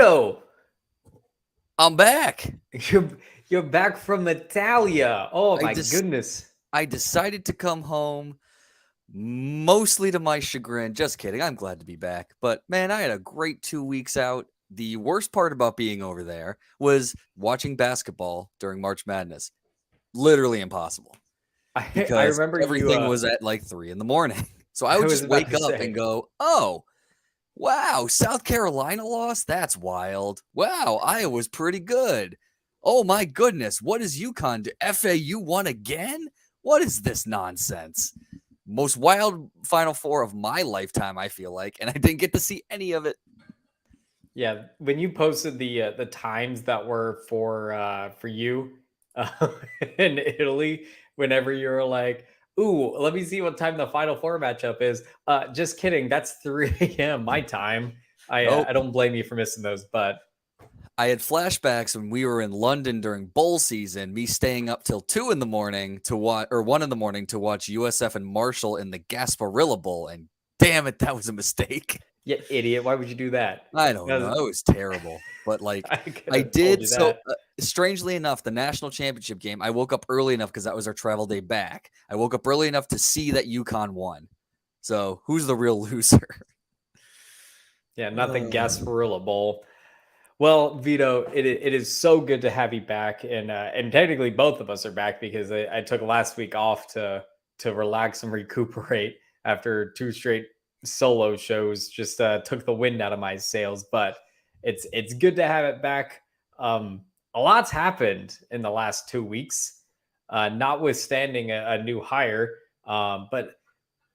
Vito, I'm back. you're you're back from Italia. Oh I my just goodness. I decided to come home mostly to my chagrin. Just kidding. I'm glad to be back. But man, I had a great 2 weeks out. The worst part about being over there was watching basketball during March Madness. Literally impossible I because remember you everything was at like 3 in the morning. So I I would was just about wake to up and say. go, "Oh, wow, South Carolina lost? That's wild. Wow, Iowa's pretty good. Oh my goodness, what is UConn do? FAU won again? What is this nonsense?" Most wild Final Four of my lifetime, I feel like, and I didn't get to see any of it. Yeah, when you posted the times that were for you uh, in Italy, whenever you were like, "Ooh, let me see what time the Final Four matchup is." Just kidding. That's 3 a.m. my time. I Nope. don't blame you for missing those, but I had flashbacks when we were in London during bowl season, me staying up till 2 in the morning to watch, or 1 in the morning to watch USF and Marshall in the Gasparilla Bowl. And damn it, that was a mistake. yeah, idiot. Why would you do that? I don't That know. was- It was terrible. But like I could I have told did you so that. strangely enough, the national championship game, I woke up early enough because that was our travel day back. I woke up early enough to see that UConn won. So who's the real loser? Yeah, not the Uh, Gasparilla Bowl. Well, Vito, it is so good to have you back, and technically both of us are back because I took last week off to relax and recuperate after two straight solo shows. Just took the wind out of my sails, but it's good to have it back. A lot's happened in the last 2 weeks, notwithstanding a new hire. But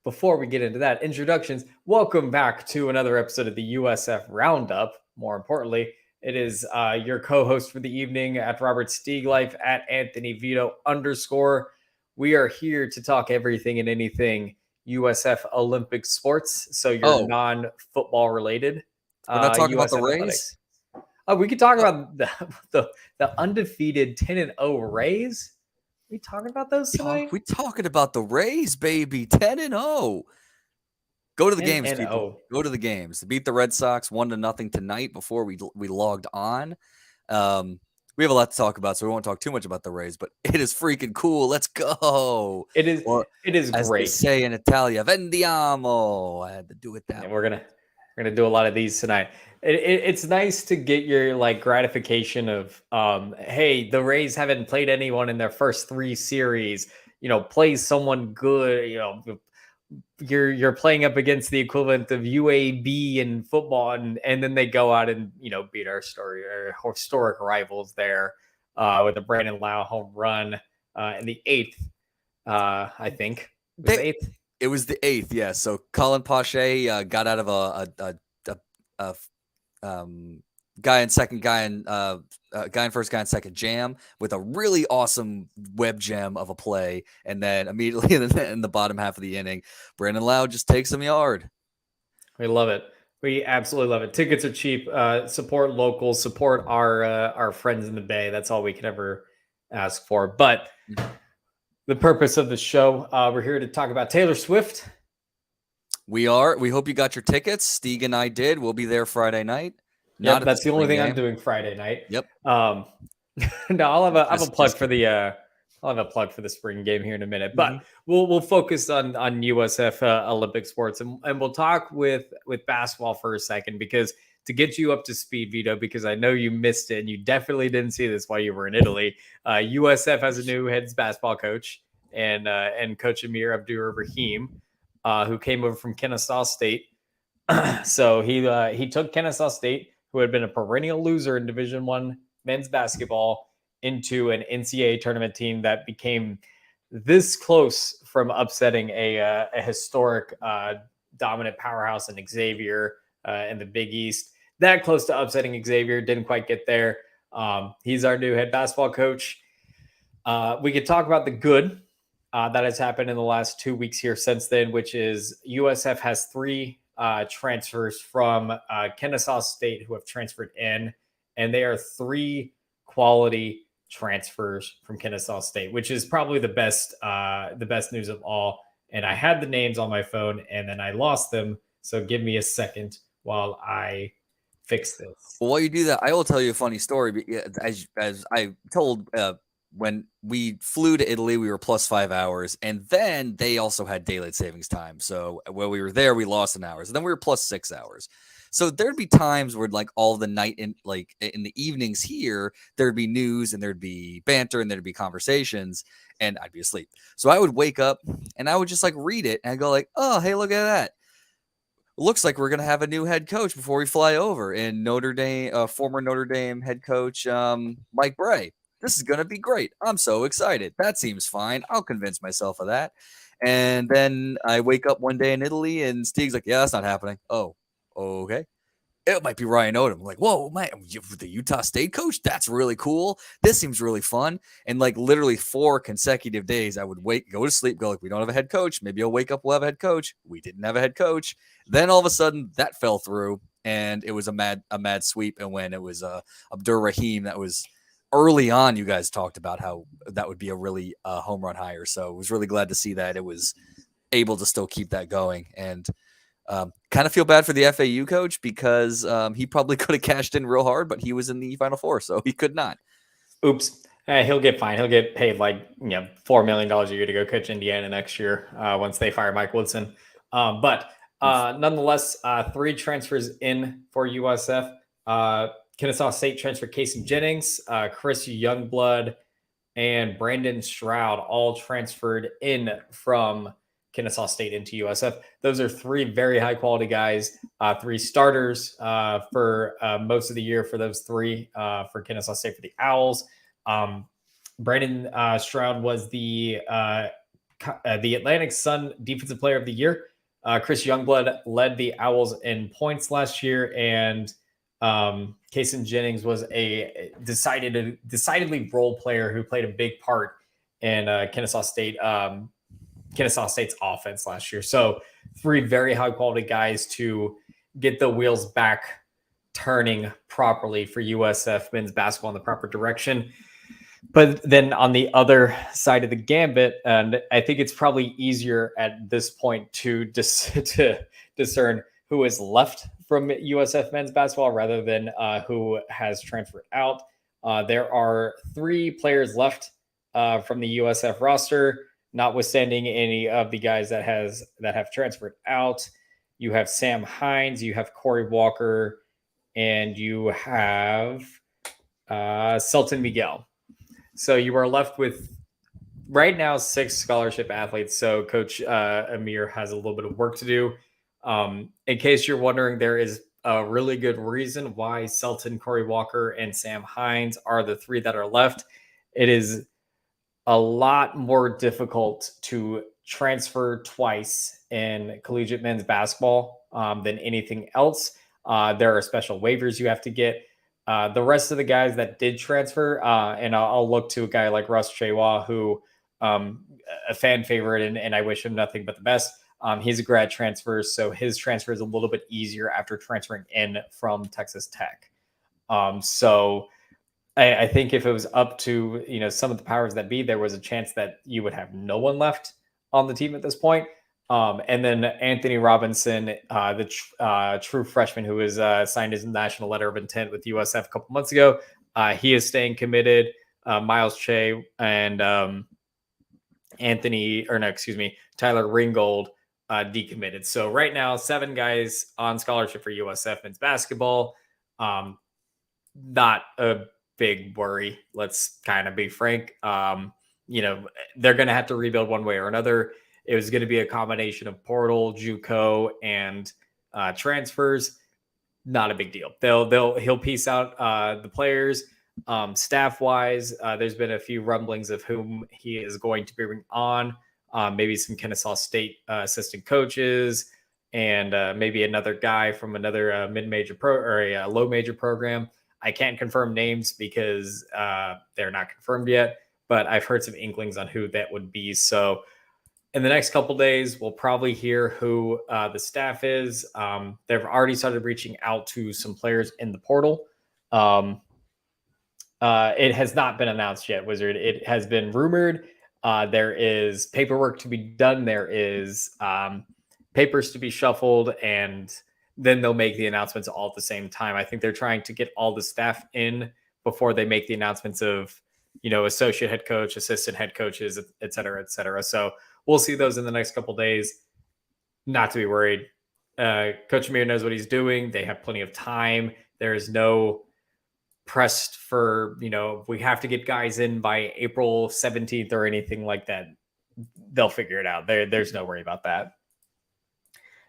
before we get into that, introductions, welcome back to another episode of the USF Roundup. More importantly, it is your co-host for the evening at Robert Stieglife at Anthony Vito underscore. We are here to talk everything and anything USF Olympic sports. So you're oh, non-football related we're not talking about the USF Rays? athletics. We could talk Uh, about the undefeated 10-0 Rays. We talking about those tonight? we talking about the Rays, baby. 10-0. Go to the 10 games, and people. 0. Go to the games. Beat the Red Sox 1-0 tonight before we logged on. Um, we have a lot to talk about, so we won't talk too much about the Rays, but it is freaking cool. Let's go. It is Or it is as they great. say in Italia, vendiamo. I had to do it that And way. we're gonna do a lot of these tonight. It's nice to get your like gratification of hey, the Rays haven't played anyone in their first three series. Play someone good. You're playing up against the equivalent of UAB in football, and then they go out and beat our historic rivals there with a Brandon Lau home run in the eighth. I think it was They, the eighth. it was the eighth, yeah. So Colin Pache got out of a guy in second, guy in first, guy in second jam with a really awesome web gem of a play, and then immediately in the bottom half of the inning, Brandon Lau just takes him yard. We love it. We absolutely love it. Tickets are cheap. Support locals. Support our friends in the Bay. That's all we can ever ask for. But the purpose of the show, we're here to talk about Taylor Swift. We are. We hope you got your tickets. Stieg and I did. We'll be there Friday night. Not Yep, at the that's the only spring thing I'm game. doing Friday night. Yep. Um, no, I have a plug Just for kidding. the I'll have a plug for the spring game here in a minute, but Mhm. we'll focus on USF Olympic sports, and we'll talk with basketball for a second because to get you up to speed, Vito, because I know you missed it and you definitely didn't see this while you were in Italy. USF has a new head basketball coach and Coach Amir Abdur Rahim, who came over from Kennesaw State. So he took Kennesaw State, who had been a perennial loser in Division One men's basketball, into an NCAA tournament team that became this close from upsetting a historic dominant powerhouse in Xavier in the Big East. That close to upsetting Xavier, didn't quite get there. He's our new head basketball coach. We could talk about the good that has happened in the last 2 weeks here since then, which is USF has three transfers from Kennesaw State who have transferred in, and they are three quality transfers from Kennesaw State, which is probably the best news of all. And I had the names on my phone, and then I lost them. So give me a second while I fix this. Well, while you do that, I will tell you a funny story. As I told, when we flew to Italy, we were plus 5 hours, and then they also had daylight savings time. So while we were there, we lost an hour. So then we were plus 6 hours. So there'd be times where like all the night in the evenings here, there'd be news and there'd be banter and there'd be conversations, and I'd be asleep. So I would wake up and I would just like read it and I'd go like, oh, hey, look at that. Looks like we're going to have a new head coach before we fly over, and Notre Dame, former Notre Dame head coach Mike Bray. This is going to be great. I'm so excited. That seems fine. I'll convince myself of that. And then I wake up one day in Italy, and Steeg's like, yeah, that's not happening. Oh, okay. It might be Ryan Odom. I'm like, whoa, man, the Utah State coach? That's really cool. This seems really fun. And like literally 4 consecutive days, I would go to sleep, go like, we don't have a head coach. Maybe I'll wake up, we'll have a head coach. We didn't have a head coach. Then all of a sudden that fell through, and it was a mad sweep. And when it was Abdur Rahim, that was early on, you guys talked about how that would be a really home run hire. So I was really glad to see that it was able to still keep that going. And kind of feel bad for the FAU coach because he probably could have cashed in real hard, but he was in the Final Four, so he could not. Oops. He'll get fined. He'll get paid like $4 million a year to go coach Indiana next year once they fire Mike Woodson. But nonetheless, 3 transfers in for USF. Kennesaw State transfer Casey Jennings, Chris Youngblood, and Brandon Stroud all transferred in from Kennesaw State into USF. Those are 3 very high quality guys, 3 starters for most of the year for those 3 for Kennesaw State for the Owls. Brandon Stroud was the Atlantic Sun Defensive Player of the Year. Chris Youngblood led the Owls in points last year, and Casey Jennings was a decidedly role player who played a big part in Kennesaw State's offense last year. So 3 very high quality guys to get the wheels back turning properly for USF men's basketball in the proper direction. But then on the other side of the gambit, and I think it's probably easier at this point to discern who is left from USF men's basketball rather than who has transferred out. There are 3 players left from the USF roster, notwithstanding any of the guys that have transferred out. You have Sam Hines, you have Corey Walker, and you have Sultan Miguel. So you are left with right now 6 scholarship athletes. So Coach Amir has a little bit of work to do. In case you're wondering, there is a really good reason why Sultan, Corey Walker, and Sam Hines are the 3 that are left. It is a lot more difficult to transfer twice in collegiate men's basketball than anything else. There are special waivers you have to get. The rest of the guys that did transfer, and I'll look to a guy like Russ Chewa, who a fan favorite, and I wish him nothing but the best. He's a grad transfer, so his transfer is a little bit easier after transferring in from Texas Tech. So I think if it was up to some of the powers that be, there was a chance that you would have no one left on the team at this point. And then Anthony Robinson, the true freshman who was signed his national letter of intent with USF a couple months ago, he is staying committed. Miles Che and Tyler Ringgold decommitted. So right now, 7 guys on scholarship for USF men's basketball. Not a big worry. Let's kind of be frank. They're going to have to rebuild one way or another. It was going to be a combination of portal, JUCO, and transfers. Not a big deal. He'll piece out the players. Staff wise, there's been a few rumblings of whom he is going to bring on. Maybe some Kennesaw State assistant coaches, and maybe another guy from another mid-major or a low-major program. I can't confirm names because they're not confirmed yet, but I've heard some inklings on who that would be. So in the next couple of days, we'll probably hear who the staff is. They've already started reaching out to some players in the portal. It has not been announced yet, Wizard. It has been rumored. There is paperwork to be done. There is papers to be shuffled, and then they'll make the announcements all at the same time. I think they're trying to get all the staff in before they make the announcements of, associate head coach, assistant head coaches, et cetera, et cetera. So we'll see those in the next couple of days. Not to be worried. Coach Amir knows what he's doing. They have plenty of time. There is no pressed for, we have to get guys in by April 17th or anything like that. They'll figure it out. There's no worry about that.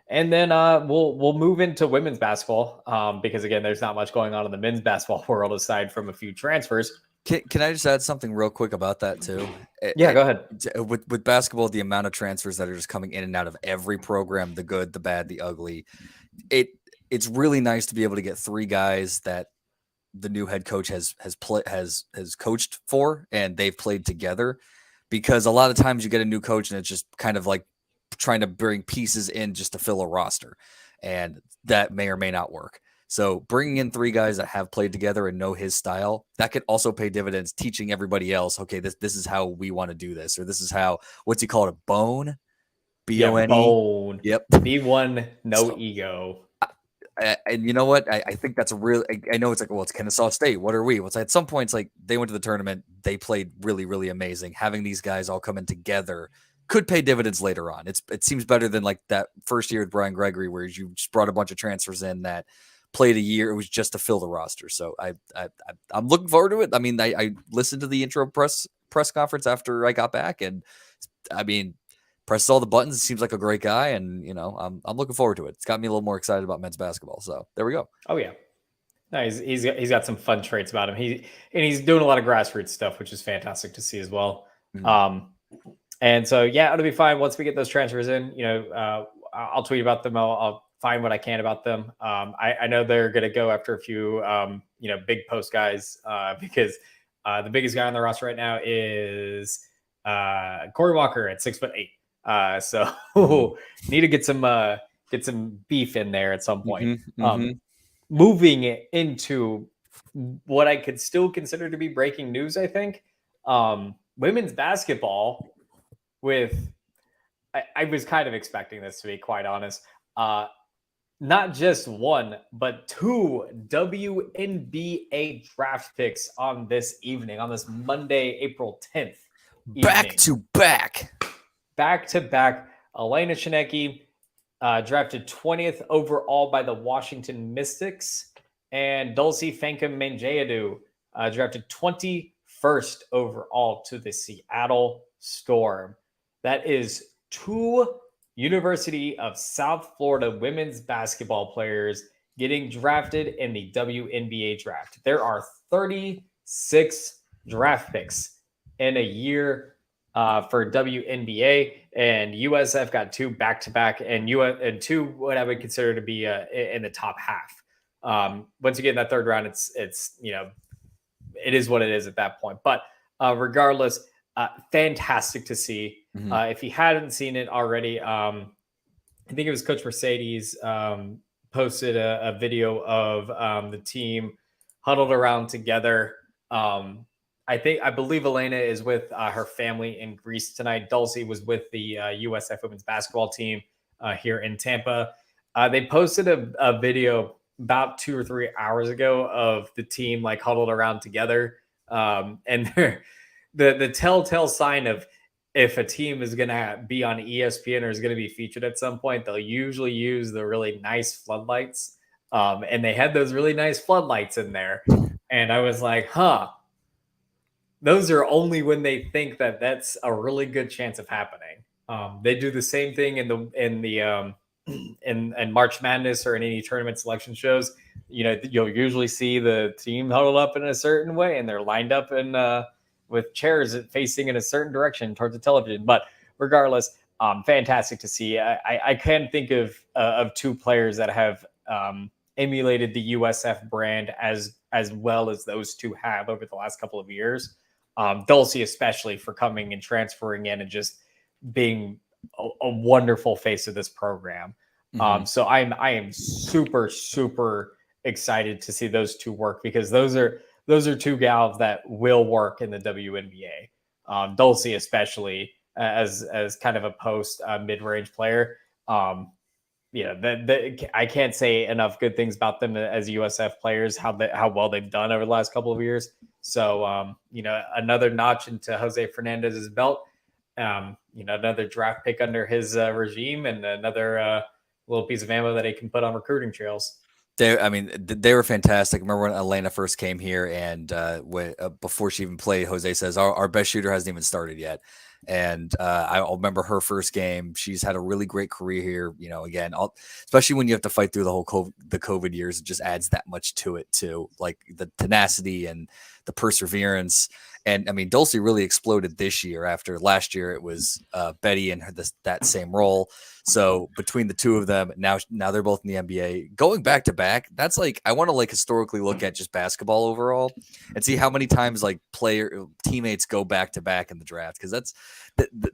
And then we'll move into women's basketball because, again, there's not much going on in the men's basketball world aside from a few transfers. Can I just add something real quick about that too? Yeah, go ahead. With basketball, the amount of transfers that are just coming in and out of every program, the good, the bad, the ugly, it's really nice to be able to get 3 guys that the new head coach has coached for and they've played together, because a lot of times you get a new coach and it's just kind of like trying to bring pieces in just to fill a roster, and that may or may not work. So bringing in 3 guys that have played together and know his style, that could also pay dividends, teaching everybody else, okay, this is how we want to do this, or this is how, what's he called, a bone? B-O-N-E? Yeah, bone. Yep. B1, no ego. And you know what? I think that's a real, I know it's like, well, it's Kennesaw State. What are we? Well, it's at some points, like they went to the tournament, they played really, really amazing. Having these guys all come in together could pay dividends later on. It seems better than like that first year with Brian Gregory, where you just brought a bunch of transfers in that played a year. It was just to fill the roster. So I'm looking forward to it. I mean, I listened to the intro press conference after I got back, and I mean, presses all the buttons. It seems like a great guy, and I'm looking forward to it. It's got me a little more excited about men's basketball. So there we go. Oh yeah, no, he's got some fun traits about him. He's doing a lot of grassroots stuff, which is fantastic to see as well. Mm-hmm. And so yeah, it'll be fine once we get those transfers in. I'll tweet about them. I'll find what I can about them. I know they're going to go after a few, big post guys because the biggest guy on the roster right now is Corey Walker at 6'8". So need to get some beef in there at some point. Moving into what I could still consider to be breaking news, I think women's basketball. I was kind of expecting this, to be quite honest. Not just 1, but 2 WNBA draft picks on this evening, on this Monday, April 10th. Back to back. Elena Shinecki drafted 20th overall by the Washington Mystics, and Dulcie Fankam-Manjayadu drafted 21st overall to the Seattle Storm. That is 2 University of South Florida women's basketball players getting drafted in the WNBA draft. There are 36 draft picks in a year for WNBA, and USF got 2 back-to-back, and 2 what I would consider to be in the top half. Once you get in that third round, it's it is what it is at that point. But regardless, fantastic to see. If you hadn't seen it already, I think it was Coach Mercedes posted a video of the team huddled around together. I believe Elena is with her family in Greece tonight. Dulcie was with the USF women's basketball team here in Tampa. They posted a video about 2 or 3 hours ago of the team like huddled around together. And the telltale sign of if a team is going to be on ESPN or is going to be featured at some point, they'll usually use the really nice floodlights. And they had those really nice floodlights in there. And I was like, those are only when they think that that's a really good chance of happening. They do the same thing in March Madness or in any tournament selection shows. You'll usually see the team huddled up in a certain way and they're lined up with chairs facing in a certain direction towards the television. But regardless, fantastic to see. I can think of 2 players that have emulated the USF brand as well as those 2 have over the last couple of years. Dulcie especially for coming and transferring in and just being a wonderful face of this program. So I am super, super excited to see those 2 work, because those are 2 gals that will work in the WNBA. Dulcie especially as kind of a post mid-range player. I can't say enough good things about them as USF players, how well they've done over the last couple of years. So, another notch into Jose Fernandez's belt. Another draft pick under his regime, and another little piece of ammo that he can put on recruiting trails. They were fantastic. Remember when Elena first came here, and before she even played, Jose says our best shooter hasn't even started yet. And I remember her first game. She's had a really great career here. Again, especially when you have to fight through the COVID years, it just adds that much to it too, like the tenacity and the perseverance. And I mean, Dulcie really exploded this year. After last year, it was Betty in that same role. So between the two of them, now they're both in the NBA, going back to back. That's like, I want to historically look at just basketball overall and see how many times teammates go back to back in the draft, because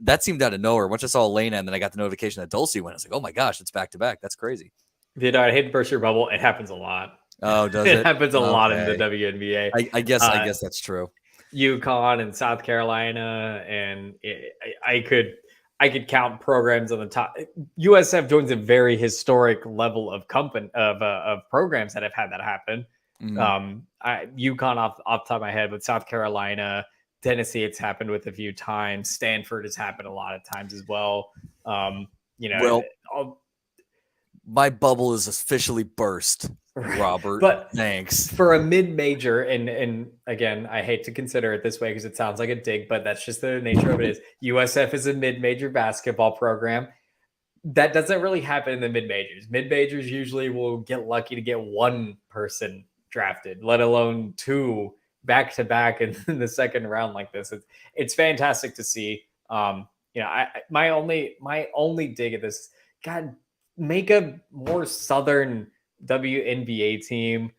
that seemed out of nowhere. Once I saw Elena and then I got the notification that Dulcie went, I was like, oh my gosh, it's back to back. That's crazy. Vito, I hate to burst your bubble. It happens a lot. Oh, does it? It happens a lot in the WNBA. I guess that's true. UConn and South Carolina, and I could count programs on the top. USF joins a very historic level of programs that have had that happen. Mm-hmm. UConn off the top of my head, but South Carolina, Tennessee, it's happened with a few times. Stanford has happened a lot of times as well. My bubble is officially burst, Robert. But thanks. For a mid-major, and again, I hate to consider it this way because it sounds like a dig, but that's just the nature of it. Is USF is a mid-major basketball program. That doesn't really happen in the mid-majors. Mid-majors usually will get lucky to get one person drafted, let alone two back-to-back in the second round like this. It's fantastic to see. My only dig at this, God, make a more southern WNBA team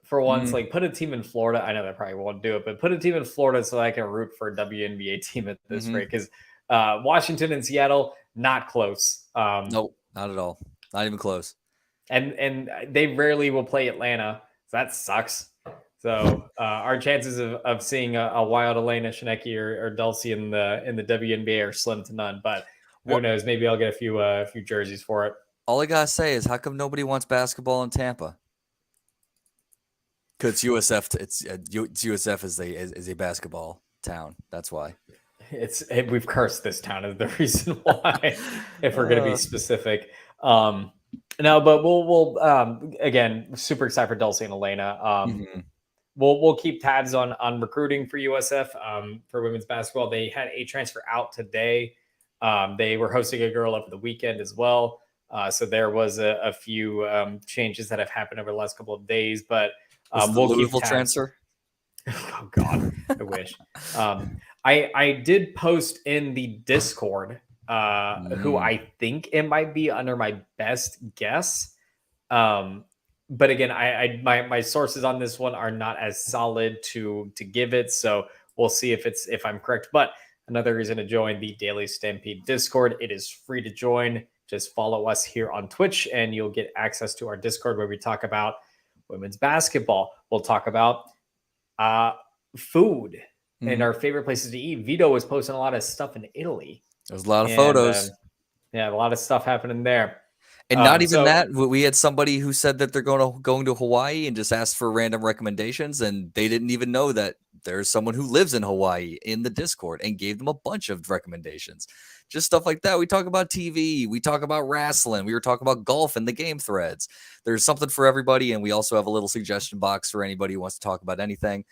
for once. Like, put a team in Florida. I know they probably won't do it, but put a team in Florida so I can root for a WNBA team at this rate. Because Washington and Seattle, not close. Nope, not at all. Not even close. And they rarely will play Atlanta. So that sucks. So our chances of seeing a wild Elena Shineki or Dulcie in the WNBA are slim to none. But who knows? Maybe I'll get a few jerseys for it. All I gotta say is, how come nobody wants basketball in Tampa? Because USF, it's USF is a basketball town. That's why. We've cursed this town is the reason why. If we're going to be specific, no, but we'll again, super excited for Dulcie and Elena. We'll keep tabs on recruiting for USF for women's basketball. They had a transfer out today. They were hosting a girl over the weekend as well. So there was a few changes that have happened over the last couple of days, but we'll keep tabs. Transfer. Oh God, I wish. I did post in the Discord who I think it might be under my best guess. But again, my sources on this one are not as solid to give it. So we'll see if I'm correct. But another reason to join the Daily Stampede Discord. It is free to join. Just follow us here on Twitch and you'll get access to our Discord where we talk about women's basketball. We'll talk about food and our favorite places to eat. Vito was posting a lot of stuff in Italy. There's a lot of photos. A lot of stuff happening there. And not even that. We had somebody who said that they're going to Hawaii and just asked for random recommendations, and they didn't even know that there's someone who lives in Hawaii in the Discord and gave them a bunch of recommendations. Just stuff like that. We talk about TV. We talk about wrestling. We were talking about golf in the game threads. There's something for everybody, and we also have a little suggestion box for anybody who wants to talk about anything.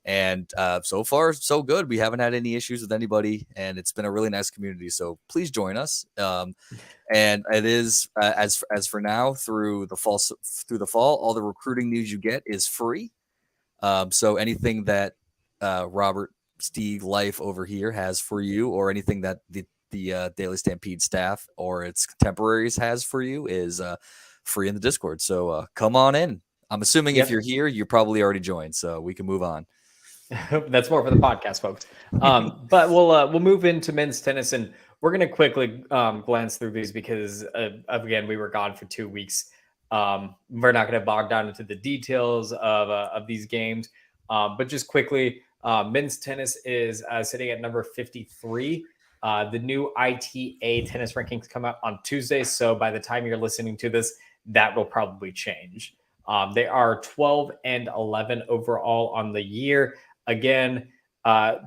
And so far, so good. We haven't had any issues with anybody, and it's been a really nice community. So please join us. And it is as for now through the fall, all the recruiting news you get is free. So anything that Robert Stieg Life over here has for you, or anything that the Daily Stampede staff or its contemporaries has for you, is free in the Discord. So come on in. I'm assuming if you're here, you're probably already joined, so we can move on. That's more for the podcast, folks. But we'll move into men's tennis, and we're going to quickly glance through these because again, we were gone for 2 weeks. We're not going to bog down into the details of these games, but just quickly, men's tennis is sitting at number 53. The new ITA tennis rankings come out on Tuesday. So by the time you're listening to this, that will probably change. They are 12 and 11 overall on the year. Again,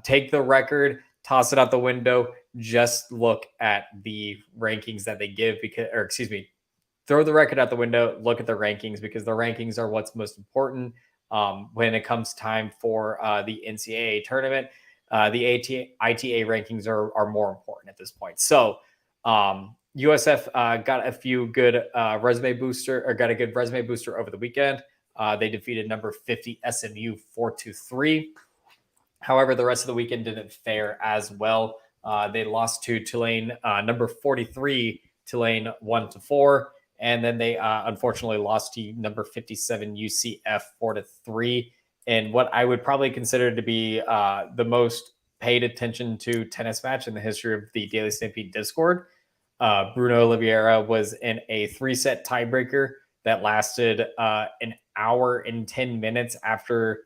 take the record, toss it out the window. Just look at the rankings that they give throw the record out the window, look at the rankings because the rankings are what's most important when it comes time for the NCAA tournament. The ITA rankings are more important at this point. So USF got a few good got a good resume booster over the weekend. They defeated number 50 SMU 4-3. However, the rest of the weekend didn't fare as well. They lost to Tulane, number 43, Tulane 1-4. And then they unfortunately lost to number 57 UCF 4-3 in what I would probably consider to be the most paid attention to tennis match in the history of the Daily Stampede Discord. Bruno Oliveira was in a 3-set tiebreaker that lasted an hour and 10 minutes after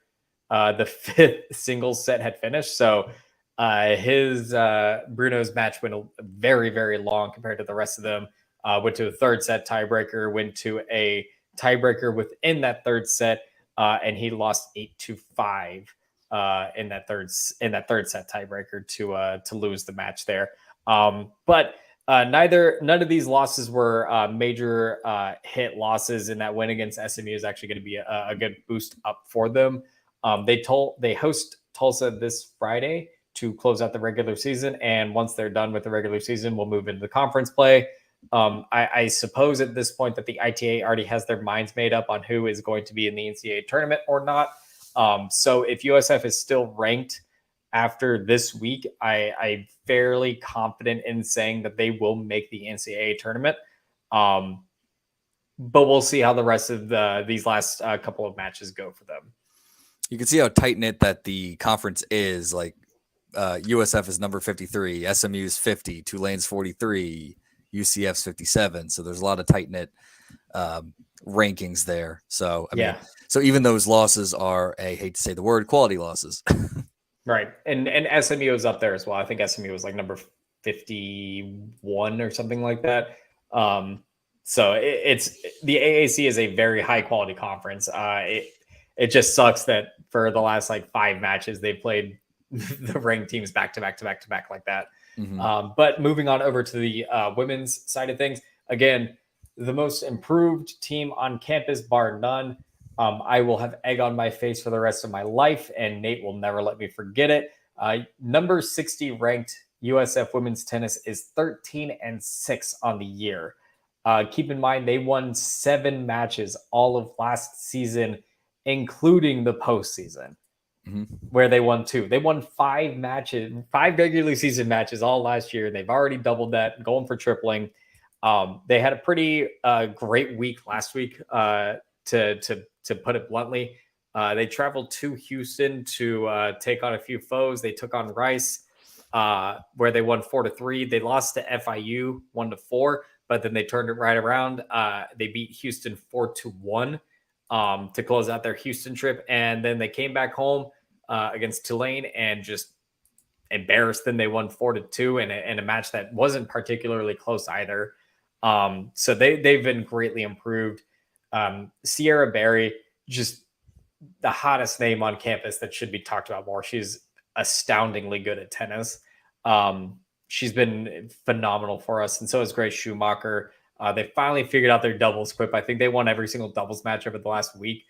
the 5th singles set had finished. So Bruno's match went very, very long compared to the rest of them. Went to a 3rd set tiebreaker, went to a tiebreaker within that 3rd set, and he lost 8-5 in that third set tiebreaker to lose the match there. But none of these losses were major hit losses, and that win against SMU is actually going to be a good boost up for them. They host Tulsa this Friday to close out the regular season, and once they're done with the regular season, we'll move into the conference play. I suppose at this point that the ITA already has their minds made up on who is going to be in the NCAA tournament or not. So if USF is still ranked after this week, I'm fairly confident in saying that they will make the NCAA tournament. But we'll see how the rest of these last couple of matches go for them. You can see how tight-knit that the conference is. Like USF is number 53, SMU's 50, Tulane's 43, UCF's 57. So there's a lot of tight-knit rankings there. So I mean, so even those losses are, I hate to say the word, quality losses. Right. And SMU is up there as well. I think SMU was like number 51 or something like that. So it's the AAC is a very high quality conference. It just sucks that for the last like 5 matches they played the ranked teams back to back like that. Mm-hmm. But moving on over to the women's side of things, again, the most improved team on campus, bar none. I will have egg on my face for the rest of my life, and Nate will never let me forget it. Number 60 ranked USF women's tennis is 13-6 on the year. Keep in mind, they won 7 matches all of last season, including the postseason, where they won 2. They won 5 regular season matches all last year. They've already doubled that, going for tripling. They had a pretty great week last week, to put it bluntly. They traveled to Houston to take on a few foes. They took on Rice, where they won 4-3. They lost to FIU 1-4, but then they turned it right around. They beat Houston 4-1 to close out their Houston trip, and then they came back home against Tulane and just embarrassed them. They won 4-2 in a match that wasn't particularly close either. So they've been greatly improved. Sierra Berry, just the hottest name on campus that should be talked about more. She's astoundingly good at tennis. She's been phenomenal for us, and so is Grace Schumacher. They finally figured out their doubles quip. I think they won every single doubles match over the last week.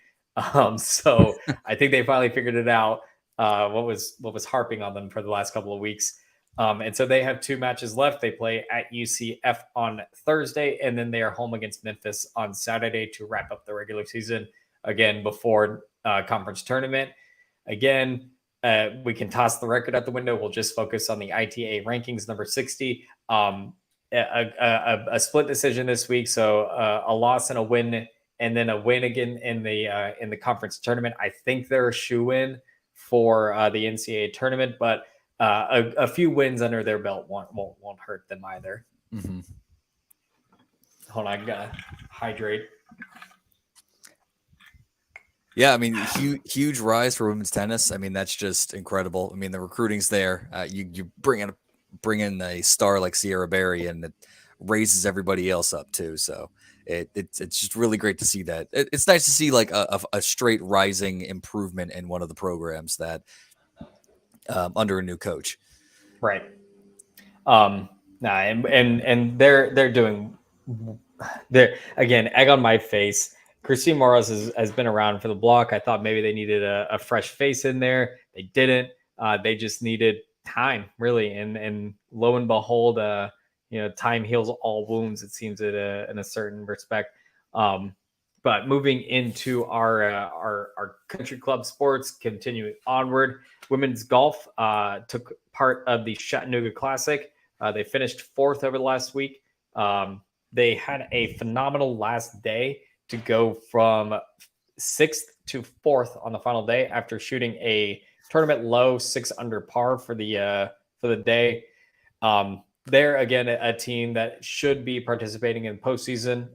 So I think they finally figured it out. What was harping on them for the last couple of weeks. And so they have 2 matches left. They play at UCF on Thursday, and then they are home against Memphis on Saturday to wrap up the regular season again before conference tournament. Again, we can toss the record out the window. We'll just focus on the ITA rankings, number 60. A split decision this week, so a loss and a win, and then a win again in the conference tournament. I think they're a shoe-in for the NCAA tournament, but a few wins under their belt won't hurt them either. Mm-hmm. Hold on, I gotta hydrate. Yeah, I mean, huge rise for women's tennis. I mean, that's just incredible. I mean, the recruiting's there. You bring in a bring in a star like Sierra Berry, and it raises everybody else up too. So it's just really great to see that. It's nice to see like a straight rising improvement in one of the programs that under a new coach. Right. And they're doing there again. Egg on my face. Christine Morris has been around for the block. I thought maybe they needed a fresh face in there. They didn't. They just needed time, really. And lo and behold, time heals all wounds. It seems in a certain respect. But moving into our country club sports, continuing onward, women's golf took part of the Chattanooga Classic. They finished fourth over the last week. They had a phenomenal last day to go from sixth to fourth on the final day after shooting a tournament low 6 under par for the day. They're again a team that should be participating in postseason.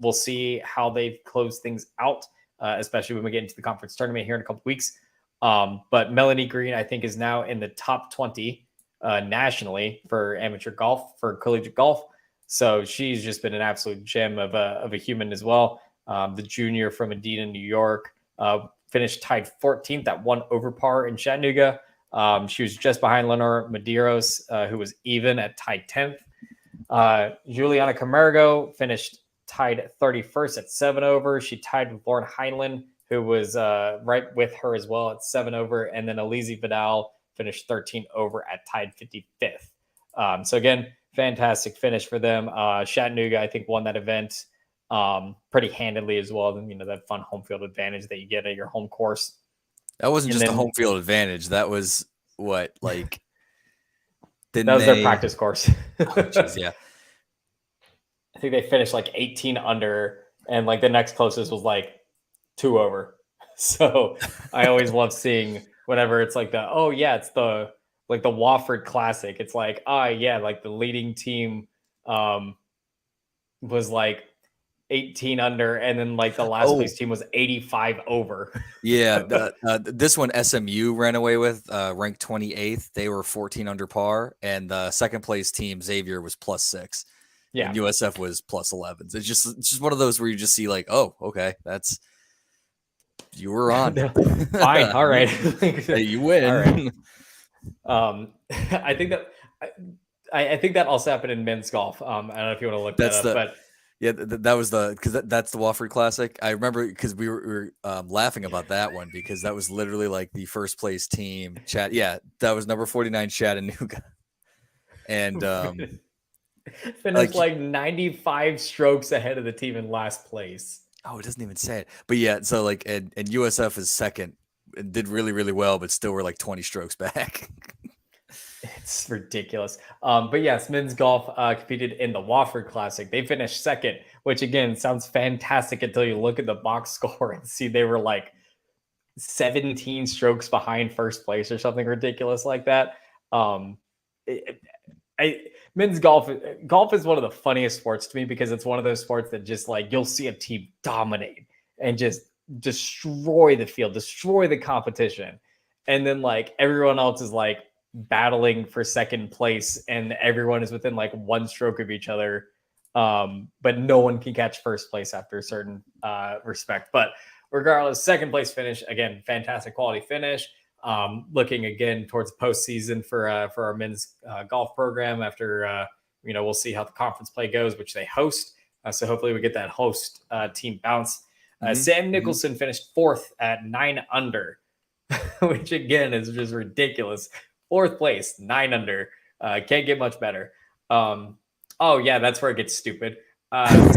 We'll see how they close things out, especially when we get into the conference tournament here in a couple weeks. But Melanie Green, I think, is now in the top 20 nationally for amateur golf, for collegiate golf. So she's just been an absolute gem of a human as well. The junior from Medina, New York, finished tied 14th at 1 over par in Chattanooga. She was just behind Lenore Medeiros, who was even at tied 10th. Juliana Camargo finished tied 31st at 7 over. She tied with Lauren Heinlein, who was right with her as well at 7 over. And then Alize Vidal finished 13 over at tied 55th. So again, fantastic finish for them. Chattanooga, I think, won that event pretty handedly as well. That fun home field advantage that you get at your home course. That wasn't just a home field advantage. That was what, like, that was their practice course. Geez, yeah. I think they finished like 18 under, and like the next closest was like 2 over. So I always love seeing whenever it's like it's the Wofford Classic. It's like, like the leading team was like 18 under, and then like the last place team was 85 over. Yeah, this one SMU ran away with, ranked 28th. They were 14 under par, and the second place team Xavier was +6. Yeah, and USF was +11. It's just one of those where you just see like, oh, okay, you were on. Fine, all right, hey, you win. All right. I think that also happened in men's golf. I don't know if you want to look that up, but. Yeah, that was because that's the Wofford Classic. I remember because we were laughing about that one because that was literally like the first place team. Yeah, that was number 49 Chattanooga, and finished like 95 strokes ahead of the team in last place. Oh, it doesn't even say it. But yeah, so like and USF is second and did really, really well, but still were like 20 strokes back. It's ridiculous. But yes, men's golf competed in the Wofford Classic. They finished second, which again sounds fantastic until you look at the box score and see they were like 17 strokes behind first place or something ridiculous like that. Men's golf is one of the funniest sports to me because it's one of those sports that just like you'll see a team dominate and just destroy the field, destroy the competition. And then like everyone else is like battling for second place and everyone is within like 1 stroke of each other. But no one can catch first place after a certain respect. But regardless, second place finish, again, fantastic quality finish. Looking again towards postseason for our men's golf program after, we'll see how the conference play goes, which they host. So hopefully we get that host team bounce. Sam Nicholson finished 4th at 9 under, which again is just ridiculous. 4th place, 9 under. Can't get much better. That's where it gets stupid. I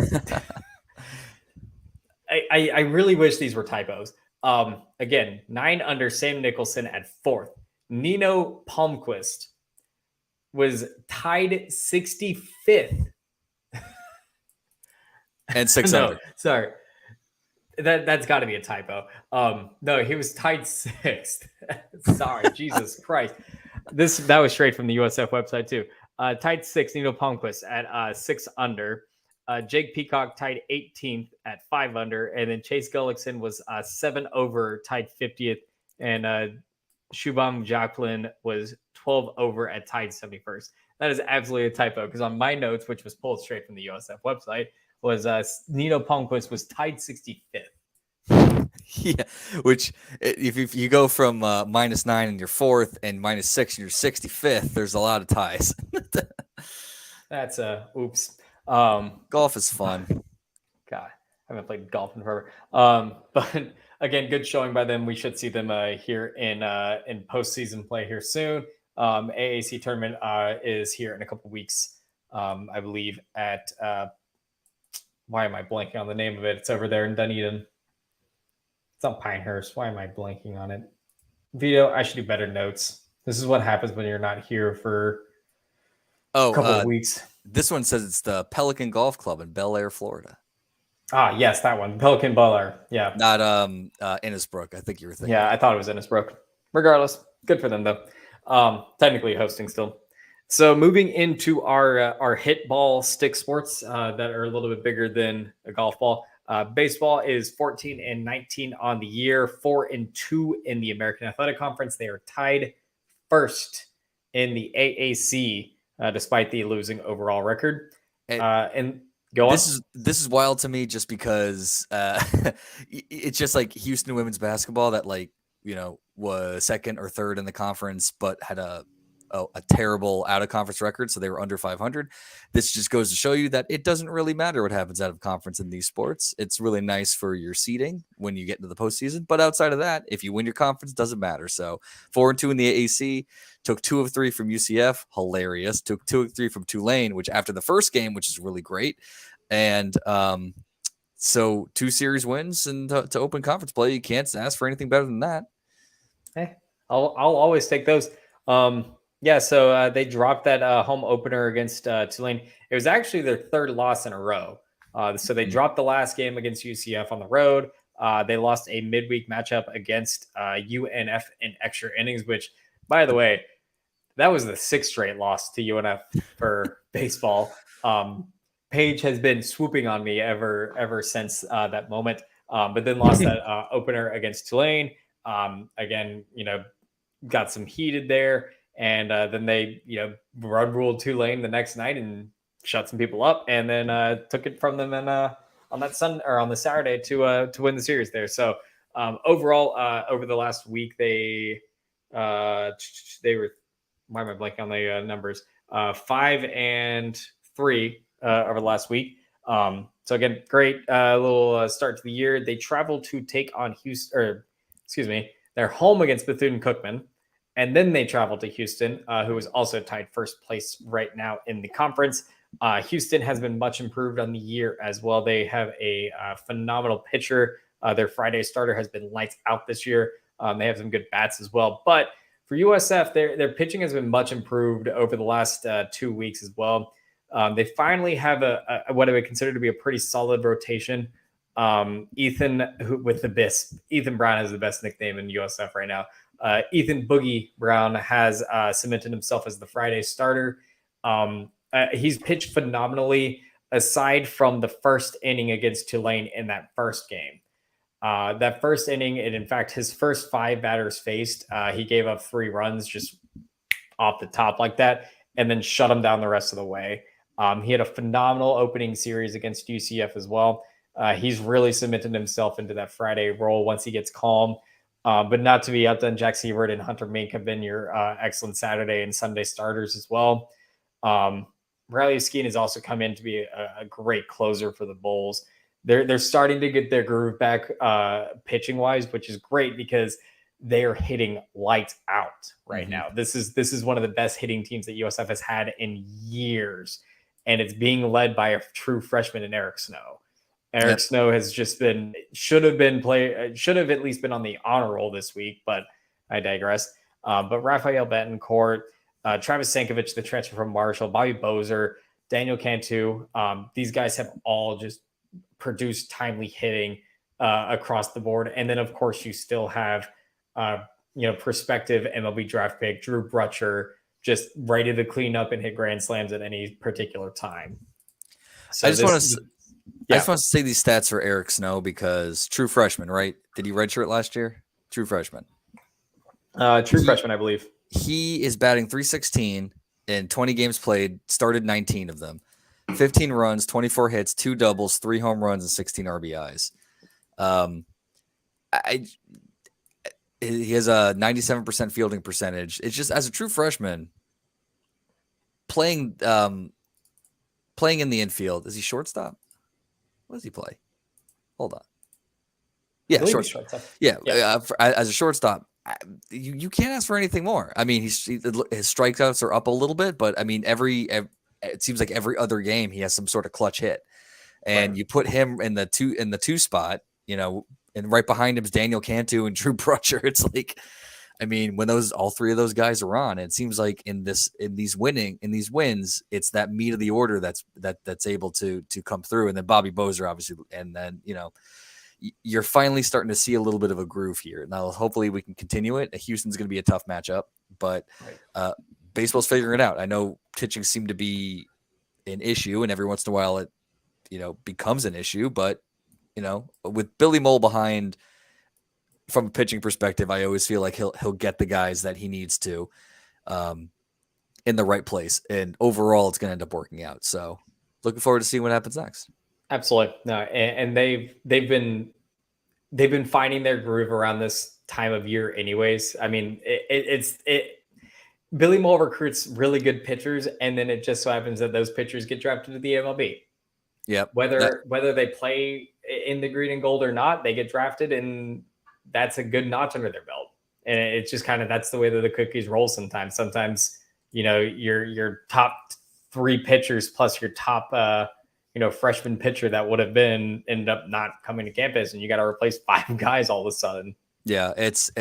really wish these were typos. Again, 9 under, Sam Nicholson at 4th. Nino Palmquist was tied 65th. And 6 under. Sorry. That's got to be a typo. No, he was tied 6th. Sorry, Jesus Christ. That was straight from the USF website too. Tied 6th, Nino Palmquist at 6 under. Jake Peacock tied 18th at 5 under, and then Chase Gullickson was 7 over, tied 50th, and Shubham Jacqueline was 12 over at tied 71st. That is absolutely a typo because on my notes, which was pulled straight from the USF website, was Nino Palmquist was tied 65th. Yeah, which if you go from -9 and you're 4th and -6 and you're 65th, there's a lot of ties. That's oops. Golf is fun. God, I haven't played golf in forever. But again, good showing by them. We should see them here in postseason play here soon. AAC tournament is here in a couple weeks, I believe. At why am I blanking on the name of it? It's over there in Dunedin. It's not Pinehurst. Why am I blanking on it? Vito, I should do better notes. This is what happens when you're not here for a couple of weeks. This one says it's the Pelican Golf Club in Bel Air, Florida. Ah, yes, that one. Pelican Bel Air. Yeah. Not Innisbrook. I think you were thinking. Yeah, I thought it was Innisbrook. Regardless, good for them though. Technically hosting still. So moving into our hit ball stick sports that are a little bit bigger than a golf ball. Baseball is 14-19 on the year, 4-2 in the American Athletic Conference. They are tied first in the AAC, despite the losing overall record. And go on. This is wild to me, just because it's just like Houston women's basketball that was second or third in the conference, but had a terrible out of conference record, so they were under 500. This just goes to show you that it doesn't really matter what happens out of conference in these sports. It's really nice for your seeding when you get into the postseason, but outside of that, if you win your conference, doesn't matter. So 4-2 in the AAC, took 2 of 3 from UCF, hilarious. Took 2 of 3 from Tulane, which after the first game, which is really great, and so 2 series wins and to open conference play, you can't ask for anything better than that. Hey, I'll always take those. Yeah, so they dropped that home opener against Tulane. It was actually their third loss in a row. So they dropped the last game against UCF on the road. They lost a midweek matchup against UNF in extra innings, which, by the way, that was the 6th straight loss to UNF for baseball. Paige has been swooping on me ever since that moment, but then lost that opener against Tulane. Again, got some heated there. And then they, run ruled Tulane the next night and shut some people up, and then took it from them and on the Saturday to win the series there. So overall, over the last week, they were, why am I blanking on the numbers? 5-3 over the last week. So again, great little start to the year. They traveled to take on they're home against Bethune-Cookman. And then they traveled to Houston, who is also tied first place right now in the conference. Houston has been much improved on the year as well. They have a phenomenal pitcher. Their Friday starter has been lights out this year. They have some good bats as well. But for USF, their pitching has been much improved over the last 2 weeks as well. They finally have what I would consider to be a pretty solid rotation. Ethan Brown has the best nickname in USF right now. Ethan Boogie Brown has cemented himself as the Friday starter. He's pitched phenomenally aside from the first inning against Tulane in that first game. That first inning, and in fact, his first 5 batters faced, he gave up 3 runs just off the top like that, and then shut them down the rest of the way. He had a phenomenal opening series against UCF as well. He's really cemented himself into that Friday role once he gets calm. But not to be outdone, Jack Sievert and Hunter Mink have been your excellent Saturday and Sunday starters as well. Riley Skeen has also come in to be a great closer for the Bulls. They're starting to get their groove back pitching wise, which is great because they are hitting lights out right now. This is one of the best hitting teams that USF has had in years, and it's being led by a true freshman in Eric Snow. Eric Snow has just should have at least been on the honor roll this week, but I digress. But Rafael Betancourt, Travis Sankovic, the transfer from Marshall, Bobby Bozer, Daniel Cantu, these guys have all just produced timely hitting across the board. And then, of course, you still have, prospective MLB draft pick Drew Brutcher just ready to clean up and hit grand slams at any particular time. So I just want to say these stats for Eric Snow because true freshman, right? Did he redshirt last year? True freshman. True freshman, I believe. He is batting .316 in 20 games played, started 19 of them. 15 runs, 24 hits, 2 doubles, 3 home runs, and 16 RBIs. He has a 97% fielding percentage. It's just, as a true freshman, playing in the infield. Is he shortstop? What does he play? Hold on. Yeah, shortstop. Yeah, as a shortstop, you can't ask for anything more. I mean, his strikeouts are up a little bit, but I mean, it seems like every other game he has some sort of clutch hit, and you put him in the two spot, and right behind him is Daniel Cantu and Drew Brutcher. It's like, I mean, when all three of those guys are on, it seems like in these wins, it's that meat of the order that's able to come through, and then Bobby Bozer obviously, and then you're finally starting to see a little bit of a groove here. Now, hopefully we can continue it. Houston's going to be a tough matchup, but baseball's figuring it out. I know pitching seemed to be an issue, and every once in a while it, becomes an issue. But, with Billy Mole behind, from a pitching perspective, I always feel like he'll get the guys that he needs to in the right place. And overall, it's going to end up working out. So looking forward to seeing what happens next. Absolutely. No, and they've been finding their groove around this time of year anyways. I mean, Billy Mole recruits really good pitchers, and then it just so happens that those pitchers get drafted to the MLB. Yep. Whether they play in the green and gold or not, they get drafted, and that's a good notch under their belt. And it's just kind of, that's the way that the cookies roll sometimes. Sometimes, your top 3 pitchers plus your top freshman pitcher that would have ended up not coming to campus, and you got to replace 5 guys all of a sudden. Yeah, it's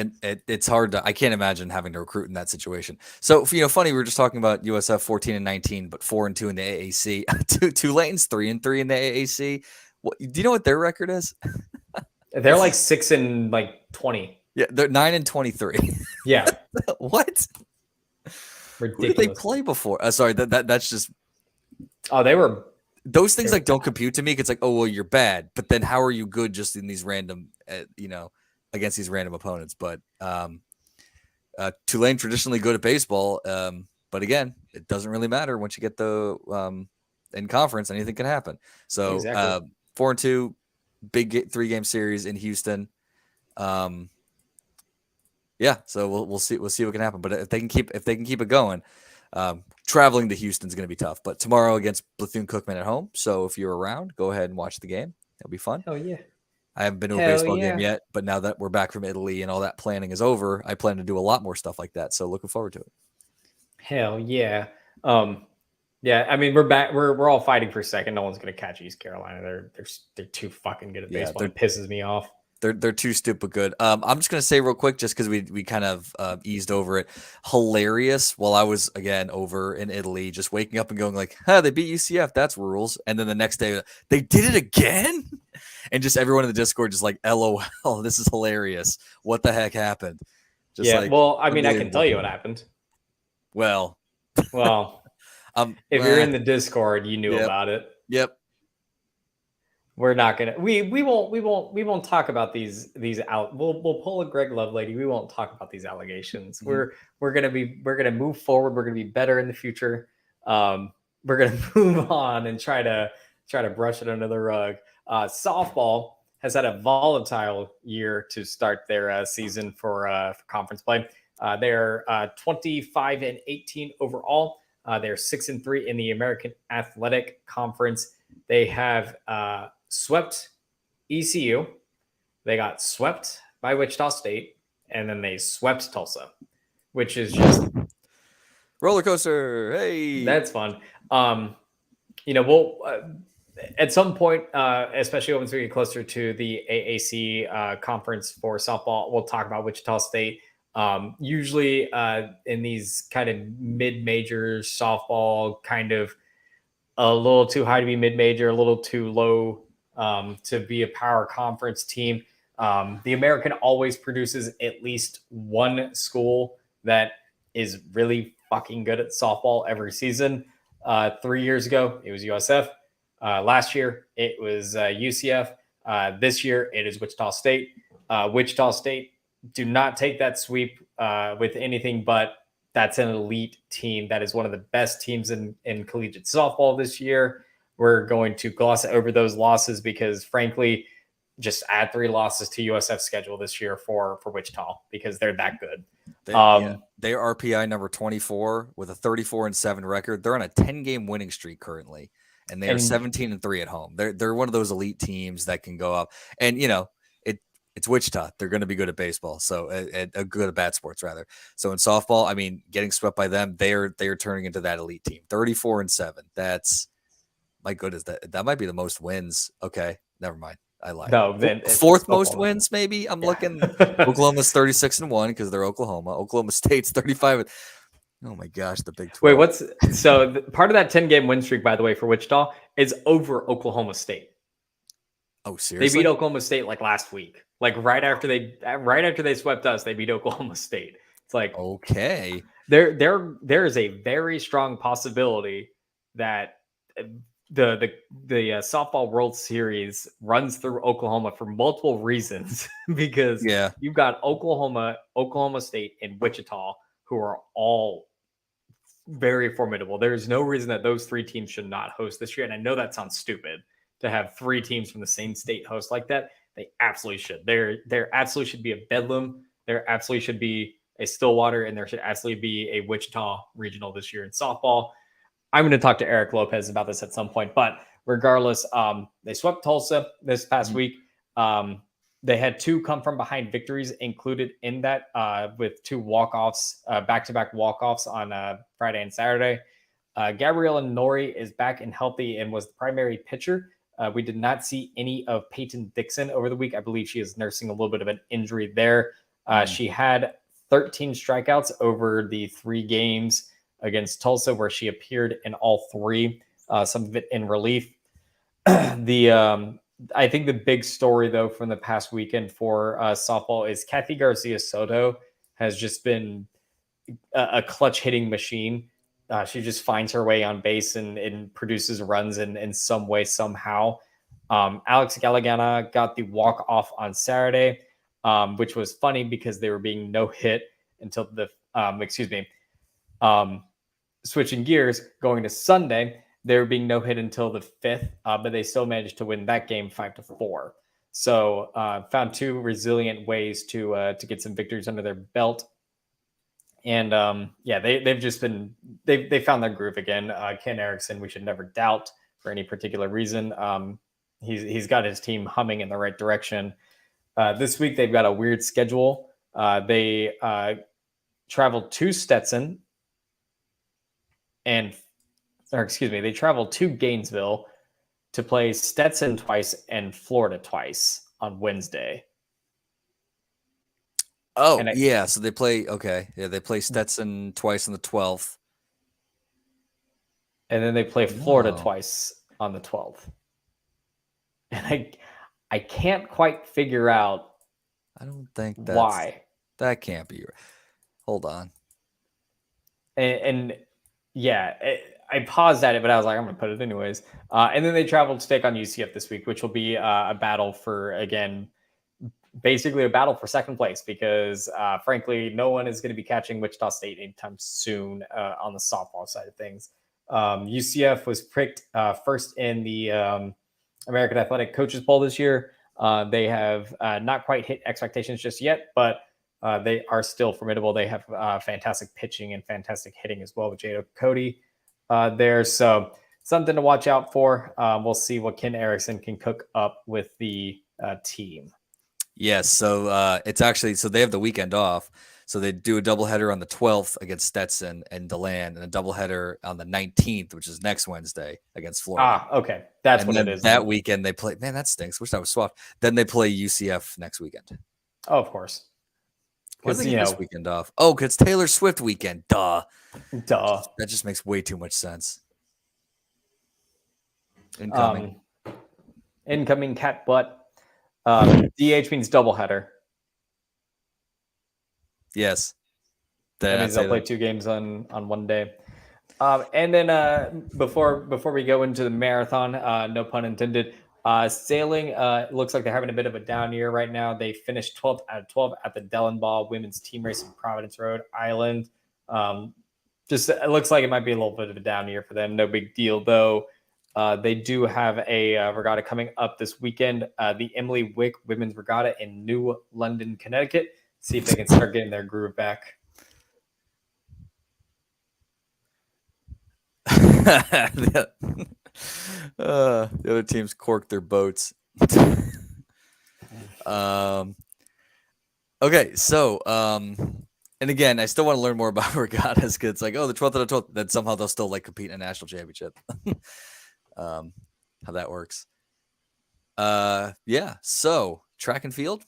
hard I can't imagine having to recruit in that situation. So, funny, we were just talking about USF 14-19, but 4-2 in the AAC. Tulane's 3-3 in the AAC. Do you know what their record is? They're like 6-20. Yeah, they're 9-23. Yeah. What? Ridiculous. Who did they play before? Sorry, that's just. Oh, they were. Those things don't compute to me. It's like, oh well, you're bad, but then how are you good just in these random, against these random opponents? But Tulane traditionally good at baseball, but again, it doesn't really matter once you get the in conference. Anything can happen. So exactly. 4-2, big 3-game series in Houston. Yeah, so we'll see what can happen. But if they can keep it going, traveling to Houston is going to be tough. But tomorrow against Bethune-Cookman at home. So if you're around, go ahead and watch the game. It'll be fun. Oh yeah. I haven't been to a baseball game yet, but now that we're back from Italy and all that planning is over, I plan to do a lot more stuff like that. So looking forward to it. Hell yeah. Yeah, I mean, we're back. We're all fighting for second. No one's going to catch East Carolina. They're too fucking good at baseball. It pisses me off. They're too stupid good. I'm just going to say real quick, just because we kind of eased over it. Hilarious. While I was, again, over in Italy, just waking up and going like, they beat UCF. That's rules. And then the next day, they did it again? And just everyone in the Discord just like, LOL, this is hilarious. What the heck happened? Just well, I mean, I can tell you what happened. Well, if you're in the Discord, you knew about it. Yep. We're not gonna. We won't talk about these out. We'll pull a Greg Love lady. We won't talk about these allegations. Mm-hmm. We're gonna move forward. We're gonna be better in the future. We're gonna move on and try to brush it under the rug. Softball has had a volatile year to start their season for conference play. They're 25-18 overall. They're 6-3 in the American Athletic Conference. They have swept ECU. They got swept by Wichita State, and then they swept Tulsa, which is just roller coaster. Hey, that's fun. We'll at some point, especially once we get closer to the AAC conference for softball, we'll talk about Wichita State. Usually in these kind of mid-major softball, kind of a little too high to be mid-major, a little too low to be a power conference team. The American always produces at least one school that is really fucking good at softball every season. 3 years ago, it was USF. Last year, it was UCF. This year, it is Wichita State. Wichita State do not take that sweep with anything but That's an elite team. That is one of the best teams in collegiate softball this year. We're going to gloss over those losses because, frankly, just add 3 losses to USF schedule this year for Wichita because they're that good. They're RPI number 24 with a 34-7 record. They're on a 10-game winning streak currently, and they are 17-3 at home. They're one of those elite teams that can go up. And it's Wichita. They're going to be good at baseball, so good at bat sports rather. So in softball, I mean, getting swept by them, they are turning into that elite team. 34-7. That's, my goodness, that might be the most wins. Okay, never mind. I lied. No, then fourth most wins, maybe. I'm looking. Oklahoma's 36-1 because they're Oklahoma. Oklahoma State's 35. Oh my gosh, the Big 12. Wait, part of that 10-game win streak, by the way, for Wichita is over Oklahoma State. Oh, seriously? They beat Oklahoma State like last week. Like right after they swept us, they beat Oklahoma State. It's like, okay, there is a very strong possibility that the softball World Series runs through Oklahoma for multiple reasons because you've got Oklahoma State, and Wichita, who are all very formidable. There is no reason that those 3 teams should not host this year. And I know that sounds stupid to have 3 teams from the same state host like that. They absolutely should. There absolutely should be a Bedlam. There absolutely should be a Stillwater, and there should absolutely be a Wichita regional this year in softball. I'm going to talk to Eric Lopez about this at some point, but regardless, they swept Tulsa this past week. They had 2 come from behind victories included in that with 2 walk-offs, back-to-back walk-offs on Friday and Saturday. Gabriella Nori is back and healthy and was the primary pitcher. We did not see any of Peyton Dixon over the week. I believe she is nursing a little bit of an injury there. She had 13 strikeouts over the 3 games against Tulsa, where she appeared in all 3, some of it in relief. I think the big story, though, from the past weekend for softball is Kathy Garcia Soto has just been a clutch hitting machine. She just finds her way on base and produces runs in some way, somehow. Alex Galagana got the walk off on Saturday, which was funny because they were being no hit until switching gears, going to Sunday, they were being no hit until the 5th, but they still managed to win that game 5-4. So found 2 resilient ways to get some victories under their belt. And they've just been they found their groove again. Ken Erickson, we should never doubt for any particular reason. He's got his team humming in the right direction. This week they've got a weird schedule. They traveled to Stetson they traveled to Gainesville to play Stetson twice and Florida twice on Wednesday. Oh, so they play, they play Stetson twice on the 12th. And then they play Florida twice on the 12th. And I can't quite figure out I don't think why. That can't be right. Hold on. I paused at it, but I was like, I'm going to put it anyways. And then they traveled to take on UCF this week, which will be a battle for, again, basically a battle for second place because, frankly, no one is going to be catching Wichita State anytime soon on the softball side of things. UCF was picked first in the American Athletic Coaches Poll this year. They have not quite hit expectations just yet, but they are still formidable. They have fantastic pitching and fantastic hitting as well with Jado Cody there. So something to watch out for. We'll see what Ken Erickson can cook up with the team. Yes. So it's actually, so they have the weekend off. So they do a doubleheader on the 12th against Stetson and DeLand, and a doubleheader on the 19th, which is next Wednesday against Florida. Okay. That's what it is. That weekend they play, man, that stinks. Wish that was swapped. Then they play UCF next weekend. Oh, of course. Why do they get this weekend off? Oh, because Taylor Swift weekend. Duh. That just makes way too much sense. Incoming cat butt. DH means doubleheader. Yes. That means they'll play 2 games on one day. And then before we go into the marathon, no pun intended, sailing looks like they're having a bit of a down year right now. They finished 12th out of 12 at the Dellenbaugh women's team race in Providence, Rhode Island. Just it looks like it might be a little bit of a down year for them. No big deal though. They do have a regatta coming up this weekend, the Emily Wick Women's Regatta in New London, Connecticut. See if they can start getting their groove back. The other teams corked their boats. Okay, so and again, I still want to learn more about regattas because it's like, oh, the 12th of the 12th, then somehow they'll still like compete in a national championship. How that works. Yeah. So track and field.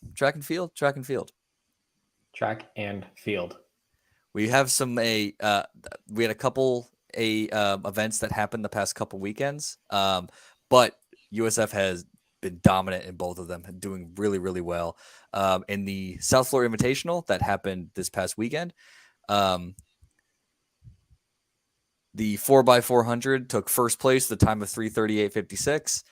We have some we had a couple events that happened the past couple weekends. But USF has been dominant in both of them, doing really, really well. In the South Florida Invitational that happened this past weekend, the 4x400 took first place, the time of 3:38.56.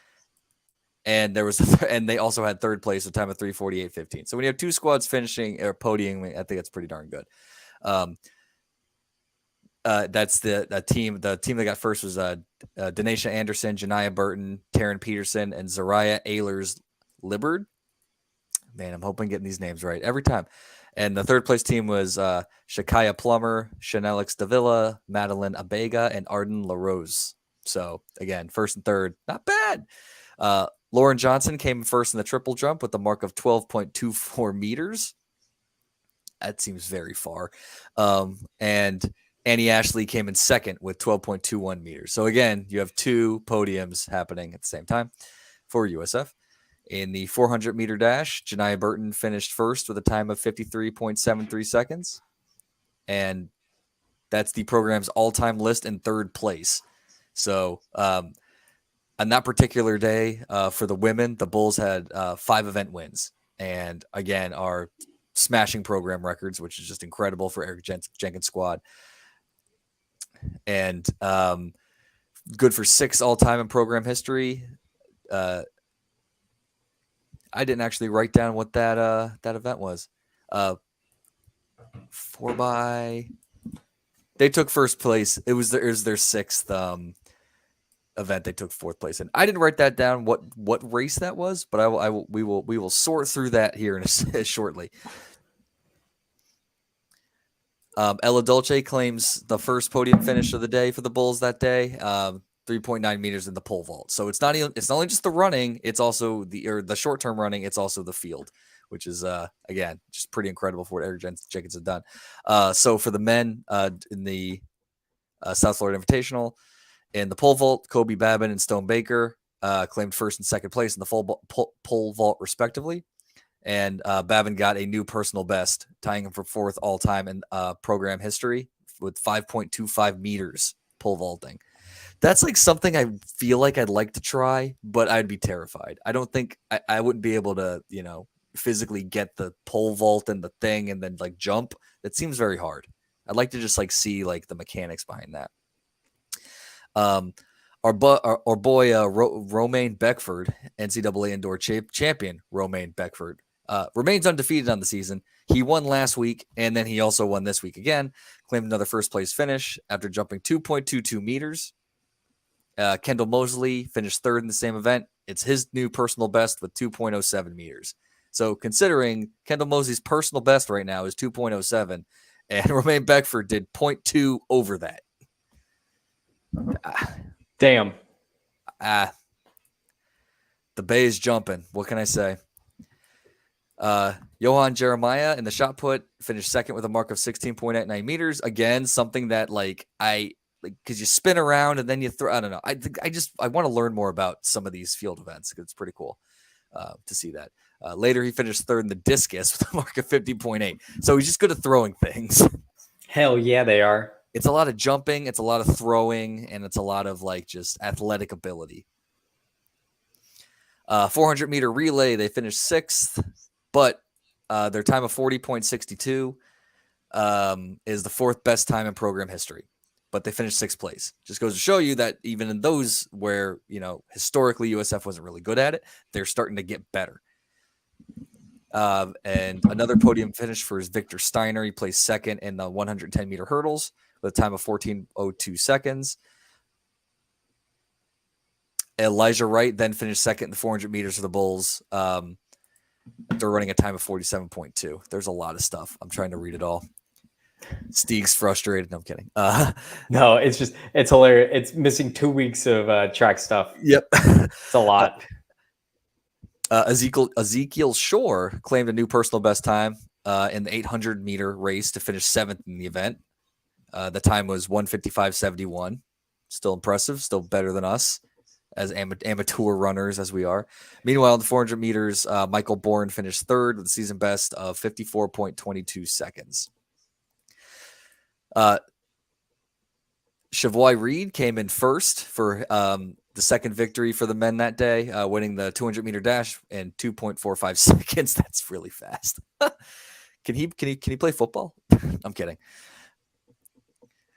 And there was, and they also had third place, a time of 3:48.15. So when you have two squads finishing or podiuming, I think that's pretty darn good. That's the team. The team that got first was Denisha Anderson, Janiyah Burton, Taryn Peterson, and Zariah Ehlers Libbard. Man, I'm hoping I'm getting these names right every time. And the third place team was Shakaya Plummer, Chanelix Davila, Madeline Abega, and Arden LaRose. So again, first and third, not bad. Lauren Johnson came first in the triple jump with a mark of 12.24 meters. That seems very far. And Annie Ashley came in second with 12.21 meters. So again, you have two podiums happening at the same time for USF. In the 400-meter dash, Janiyah Burton finished first with a time of 53.73 seconds. And that's the program's all-time list in third place. So on that particular day for the women, the Bulls had 5 event wins. And again, are smashing program records, which is just incredible for Eric Jenkins' squad. And good for 6 all-time in program history. I didn't actually write down what that event was. 4x. They took first place. It was their 6th event. They took 4th place, and I didn't write that down. What race that was, but we will sort through that here shortly. Ella Dolce claims the first podium finish of the day for the Bulls that day. 3.9 meters in the pole vault. So it's not only just the running, it's also the short-term running, it's also the field, which is again just pretty incredible for what Eric Jenkins has done. So for the men in the South Florida Invitational, in the pole vault, Kobe Babin and Stone Baker claimed first and second place in the pole vault respectively. And Babin got a new personal best, tying him for 4th all-time in program history with 5.25 meters pole vaulting. That's like something I feel like I'd like to try, but I'd be terrified. I don't think I wouldn't be able to, physically get the pole vault and the thing and then like jump. That seems very hard. I'd like to just like see like the mechanics behind that. Our boy Romaine Beckford, NCAA indoor champion Romaine Beckford, remains undefeated on the season. He won last week, and then he also won this week again. Claimed another first place finish after jumping 2.22 meters. Kendall Mosley finished 3rd in the same event. It's his new personal best with 2.07 meters. So considering Kendall Mosley's personal best right now is 2.07, and Romaine Beckford did 0.2 over that. Damn. The Bay is jumping. What can I say? Johan Jeremiah in the shot put finished 2nd with a mark of 16.89 meters. Again, something that because you spin around and then you throw. I don't know. I want to learn more about some of these field events because it's pretty cool to see that. Later, he finished 3rd in the discus with a mark of 50.8. So he's just good at throwing things. Hell yeah, they are. It's a lot of jumping, it's a lot of throwing, and it's a lot of just athletic ability. 400-meter relay, they finished 6th, but their time of 40.62 is the 4th best time in program history. But they finished 6th place. Just goes to show you that even in those where, historically USF wasn't really good at it, they're starting to get better. And another podium finish for Victor Steiner. He placed second in the 110-meter hurdles with a time of 14:02 seconds. Elijah Wright then finished second in the 400 meters for the Bulls. They're running a time of 47.2. There's a lot of stuff. I'm trying to read it all. Steeg's frustrated. No, I'm kidding. No, it's hilarious. It's missing 2 weeks of track stuff. Yep. It's a lot. Ezekiel Shore claimed a new personal best time in the 800-meter race to finish seventh in the event. The time was 1:55.71. Still impressive. Still better than us as amateur runners as we are. Meanwhile, in the 400 meters, Michael Bourne finished third with a season best of 54.22 seconds. Chavoy Reed came in first for the second victory for the men that day, winning the 200-meter dash in 2.45 seconds. That's really fast. Can he play football? I'm kidding.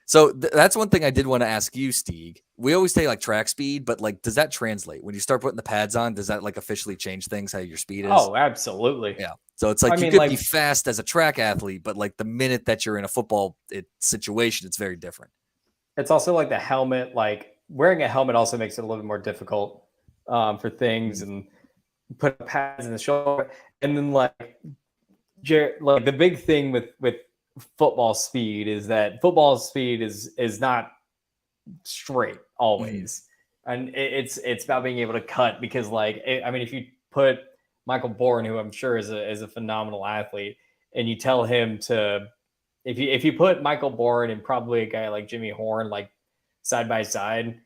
So that's one thing I did want to ask you, Steeg. We always say like track speed, but like, does that translate when you start putting the pads on? Does that like officially change things, how your speed is? Oh, absolutely. Yeah. So it's like you could be fast as a track athlete, but like the minute that you're in a football situation, it's very different. It's also like the helmet, like wearing a helmet also makes it a little bit more difficult for things, and put pads in the shoulder. And then like the big thing with football speed is that football speed is not straight always. And it's about being able to cut, because like, if you put Michael Bourne, who I'm sure is a phenomenal athlete, and you tell him to, if you put Michael Bourne and probably a guy like Jimmy Horn, like side by side,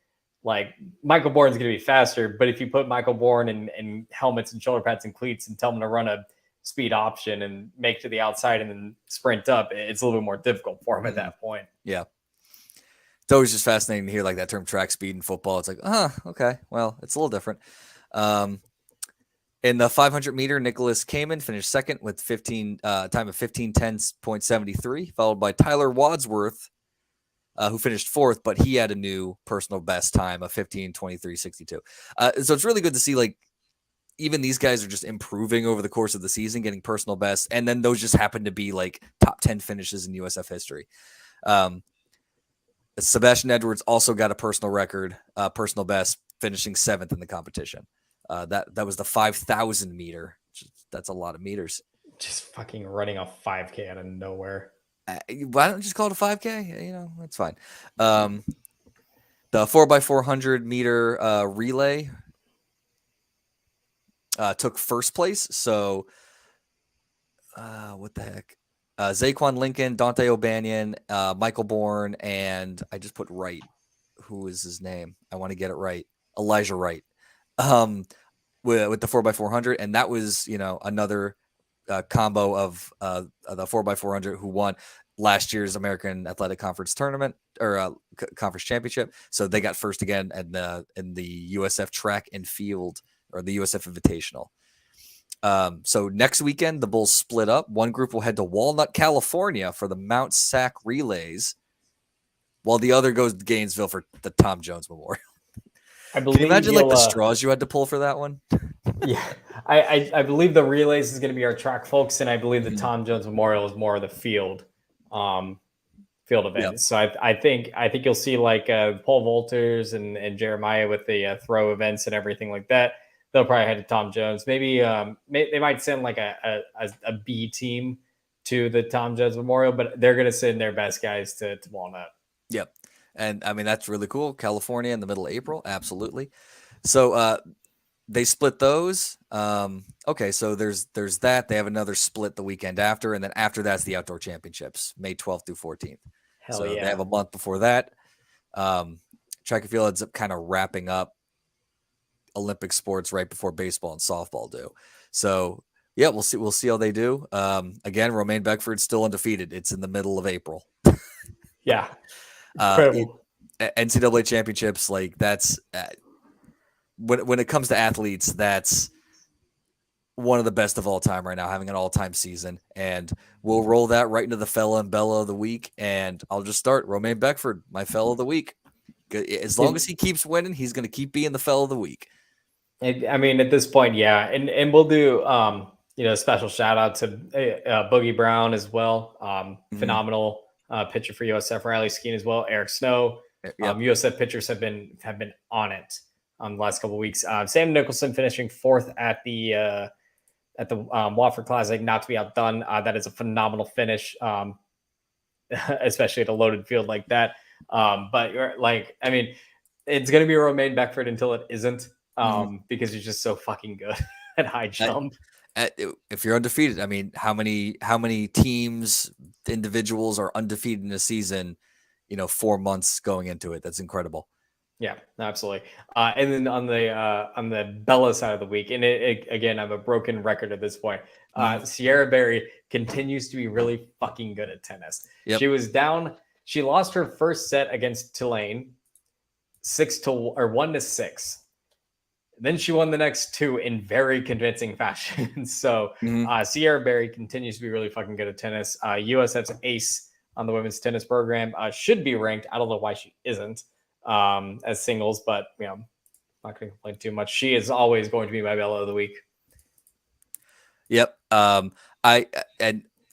like Michael Bourne's going to be faster. But if you put Michael Bourne in helmets and shoulder pads and cleats and tell him to run a speed option and make to the outside and then sprint up, it's a little bit more difficult for him at that point. Yeah. It's always just fascinating to hear like that term track speed in football. It's like, okay, well, it's a little different. In the 500-meter, Nicholas Kamen finished second with time of 15:10.73, followed by Tyler Wadsworth, who finished fourth, but he had a new personal best time of 15:23.62. So it's really good to see like even these guys are just improving over the course of the season, getting personal bests, and then those just happen to be like top 10 finishes in USF history. Sebastian Edwards also got a personal record, personal best, finishing seventh in the competition. That was the 5,000 meter. That's a lot of meters. Just fucking running a 5K out of nowhere. Why don't you just call it a 5K? You know, that's fine. The 4x400 meter relay took first place. So, what the heck? Zaquan Lincoln, Dante O'Banion, Michael Bourne, and I just put Wright. Who is his name? I want to get it right. Elijah Wright. With the 4x400, and that was another combo of the 4x400 who won last year's American Athletic Conference tournament or conference championship. So they got first again in the USF track and field, or the USF Invitational. So next weekend the Bulls split up. One group will head to Walnut, California for the Mount Sac relays, while the other goes to Gainesville for the Tom Jones Memorial. Can you imagine like the straws you had to pull for that one? Yeah, I believe the relays is going to be our track folks, and I believe the Tom Jones Memorial is more of the field event. Yep. So I think you'll see like Paul Volters and Jeremiah with the throw events and everything like that. They'll probably head to Tom Jones. Maybe they might send like a B team to the Tom Jones Memorial, but they're going to send their best guys to Walnut. Yep. And I mean, that's really cool. California in the middle of April. Absolutely. So they split those. Okay. So there's that. They have another split the weekend after. And then after that's the outdoor championships, May 12th through 14th. Hell yeah. They have a month before that. Track and field ends up kind of wrapping up Olympic sports right before baseball and softball do. So yeah, we'll see how they do. Again, Romaine Beckford's still undefeated. It's in the middle of April. Yeah. NCAA championships, like that's when it comes to athletes, that's one of the best of all time right now, having an all-time season. And we'll roll that right into the fella and Bella of the week. And I'll just start Romaine Beckford, my fella of the week. As long as he keeps winning, he's going to keep being the fella of the week. I mean, at this point, yeah. And we'll do Special shout out to Boogie Brown as well. Phenomenal pitcher for USF. Riley Skeen as well. Eric Snow. Yep. USF pitchers have been on it the last couple of weeks. Sam Nicholson finishing fourth at the Wofford Classic, not to be outdone. That is a phenomenal finish, especially at a loaded field like that. But it's going to be Romaine Beckford until it isn't, because he's just so fucking good at high jump. If you're undefeated, I mean, how many teams, individuals are undefeated in a season? 4 months going into it. That's incredible. Yeah, absolutely. And then on the Bella side of the week, and it again, I have a broken record at this point. Sierra Berry continues to be really fucking good at tennis. Yep. She was down. She lost her first set against Tulane, 1-6. Then she won the next two in very convincing fashion. So Sierra Berry continues to be really fucking good at tennis. USF's ace on the women's tennis program should be ranked. I don't know why she isn't as singles, but I'm not going to complain too much. She is always going to be my Bella of the week. Yep. And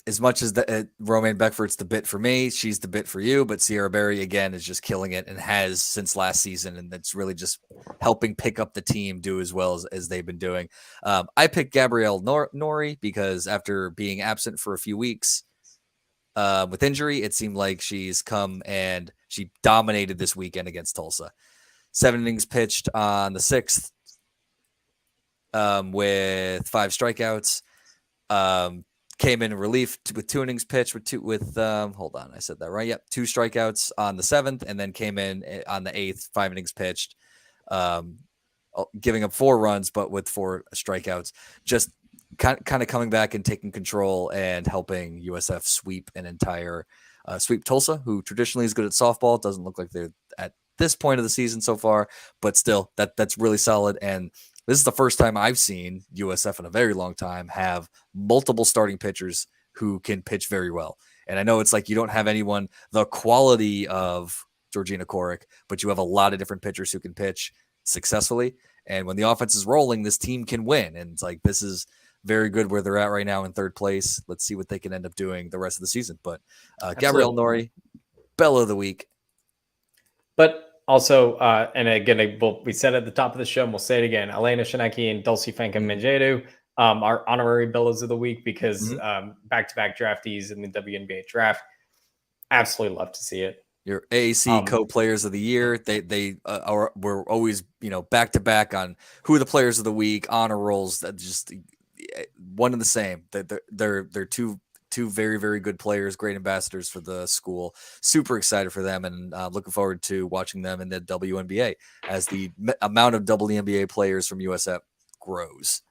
as much as Romaine Beckford's the bit for me, she's the bit for you, but Sierra Berry again is just killing it and has since last season, and that's really just helping pick up the team do as well as they've been doing. I picked Gabrielle Nori because after being absent for a few weeks with injury, it seemed like she's come and she dominated this weekend against Tulsa. 7 innings pitched on the 6th with 5 strikeouts. Came in relief with 2 innings pitched hold on, I said that right. Yep, 2 strikeouts on the 7th, and then came in on the 8th, 5 innings pitched, giving up 4 runs, but with 4 strikeouts. Just kind of coming back and taking control and helping USF sweep Tulsa, who traditionally is good at softball. It doesn't look like they're at this point of the season so far, but still, that's really solid. And this is the first time I've seen USF in a very long time have multiple starting pitchers who can pitch very well. And I know it's like you don't have anyone the quality of Georgina Korick, but you have a lot of different pitchers who can pitch successfully. And when the offense is rolling, this team can win. And it's like, this is very good where they're at right now in 3rd place. Let's see what they can end up doing the rest of the season. But Gabrielle Nori, Bella of the week. But also, and again, we said at the top of the show, and we'll say it again, Elena Shanecki and Dulcie Fankham-Menjedu are honorary Bellas of the week because back-to-back draftees in the WNBA draft. Absolutely love to see it. Your AAC co-players of the year. We're always, back-to-back on who are the players of the week, honor rolls. That just one and the same. They're two very, very good players, great ambassadors for the school. Super excited for them, and looking forward to watching them in the WNBA as the amount of WNBA players from USF grows.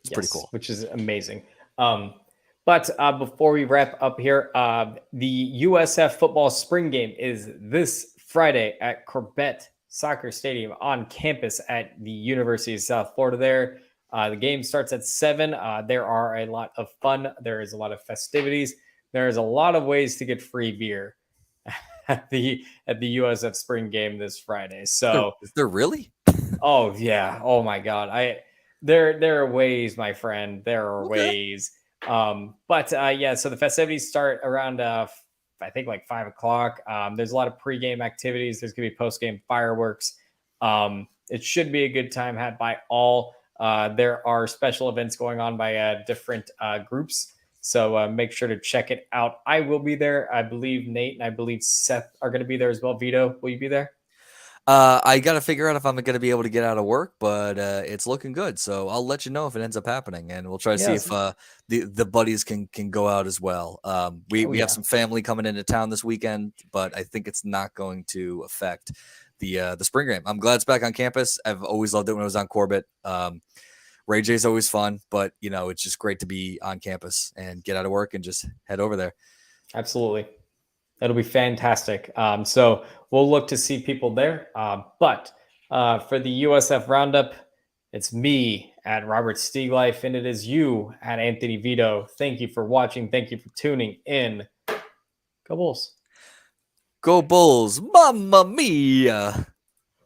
It's pretty cool. Which is amazing. But before we wrap up here, the USF football spring game is this Friday at Corbett Soccer Stadium on campus at the University of South Florida there. The game starts at 7. There are a lot of fun. There is a lot of festivities. There is a lot of ways to get free beer at the USF spring game this Friday. So is there really? Oh yeah. Oh my God. There are ways, my friend. There are ways. But so the festivities start around I think like 5 o'clock. There's a lot of pregame activities. There's gonna be postgame fireworks. It should be a good time had by all. There are special events going on by different groups. So make sure to check it out. I will be there. I believe Nate and I believe Seth are going to be there as well. Vito, will you be there? I got to figure out if I'm going to be able to get out of work, but it's looking good. So I'll let you know if it ends up happening, and we'll try to see if the buddies can go out as well. We have some family coming into town this weekend, but I think it's not going to affect the spring game. I'm glad it's back on campus. I've always loved it when it was on Corbett. Ray J's always fun, but it's just great to be on campus and get out of work and just head over there. Absolutely. That'll be fantastic. So we'll look to see people there. But for the USF Roundup, it's me at Robert Stieglife, and it is you at Anthony Vito. Thank you for watching. Thank you for tuning in. Go Bulls. Go Bulls. Mamma mia.